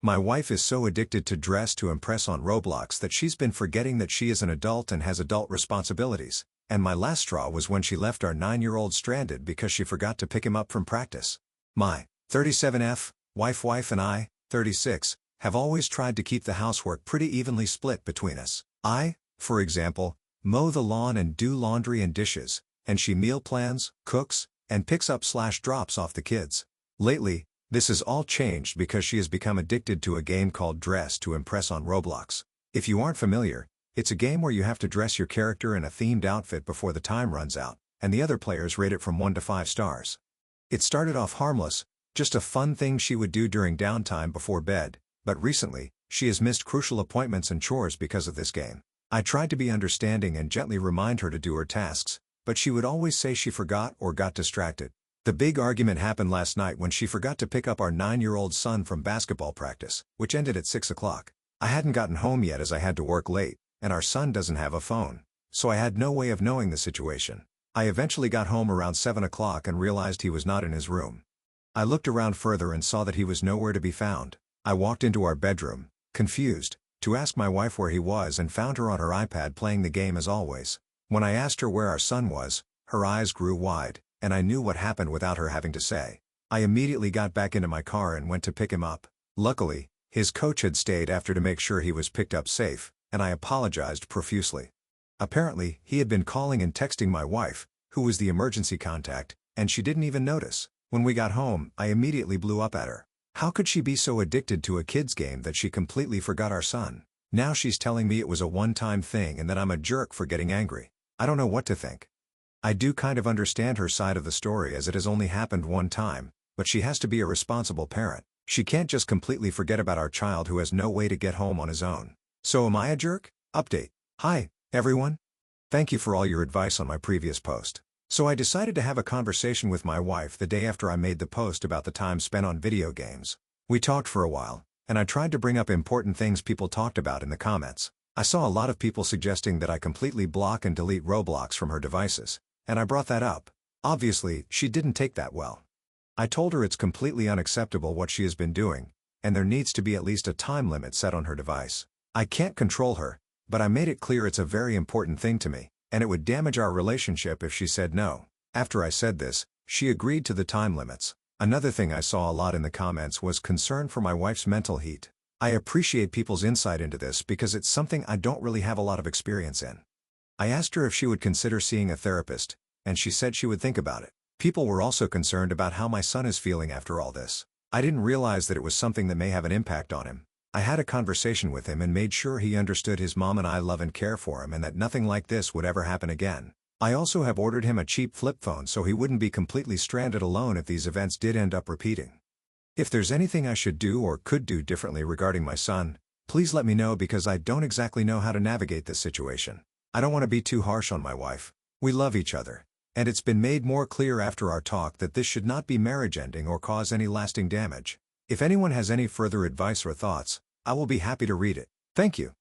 My wife is so addicted to dress to impress on Roblox that she's been forgetting that she is an adult and has adult responsibilities, and my last straw was when she left our 9-year-old stranded because she forgot to pick him up from practice. My 37F, wife and I, 36, have always tried to keep the housework pretty evenly split between us. I, for example, mow the lawn and do laundry and dishes, and she meal plans, cooks, and picks up/drops off the kids. Lately, this has all changed because she has become addicted to a game called Dress to Impress on Roblox. If you aren't familiar, it's a game where you have to dress your character in a themed outfit before the time runs out, and the other players rate it from 1 to 5 stars. It started off harmless, just a fun thing she would do during downtime before bed, but recently, she has missed crucial appointments and chores because of this game. I tried to be understanding and gently remind her to do her tasks, but she would always say she forgot or got distracted. The big argument happened last night when she forgot to pick up our 9-year-old son from basketball practice, which ended at 6 o'clock. I hadn't gotten home yet as I had to work late, and our son doesn't have a phone, so I had no way of knowing the situation. I eventually got home around 7 o'clock and realized he was not in his room. I looked around further and saw that he was nowhere to be found. I walked into our bedroom, confused, to ask my wife where he was and found her on her iPad playing the game as always. When I asked her where our son was, her eyes grew wide, and I knew what happened without her having to say. I immediately got back into my car and went to pick him up. Luckily, his coach had stayed after to make sure he was picked up safe, and I apologized profusely. Apparently, he had been calling and texting my wife, who was the emergency contact, and she didn't even notice. When we got home, I immediately blew up at her. How could she be so addicted to a kid's game that she completely forgot our son? Now she's telling me it was a one-time thing and that I'm a jerk for getting angry. I don't know what to think. I do kind of understand her side of the story as it has only happened one time, but she has to be a responsible parent. She can't just completely forget about our child who has no way to get home on his own. So am I a jerk? Update. Hi, everyone. Thank you for all your advice on my previous post. So I decided to have a conversation with my wife the day after I made the post about the time spent on video games. We talked for a while, and I tried to bring up important things people talked about in the comments. I saw a lot of people suggesting that I completely block and delete Roblox from her devices, and I brought that up. Obviously, she didn't take that well. I told her it's completely unacceptable what she has been doing, and there needs to be at least a time limit set on her device. I can't control her, but I made it clear it's a very important thing to me, and it would damage our relationship if she said no. After I said this, she agreed to the time limits. Another thing I saw a lot in the comments was concern for my wife's mental heat. I appreciate people's insight into this because it's something I don't really have a lot of experience in. I asked her if she would consider seeing a therapist, and she said she would think about it. People were also concerned about how my son is feeling after all this. I didn't realize that it was something that may have an impact on him. I had a conversation with him and made sure he understood his mom and I love and care for him and that nothing like this would ever happen again. I also have ordered him a cheap flip phone so he wouldn't be completely stranded alone if these events did end up repeating. If there's anything I should do or could do differently regarding my son, please let me know because I don't exactly know how to navigate this situation. I don't want to be too harsh on my wife. We love each other, and it's been made more clear after our talk that this should not be marriage-ending or cause any lasting damage. If anyone has any further advice or thoughts, I will be happy to read it. Thank you.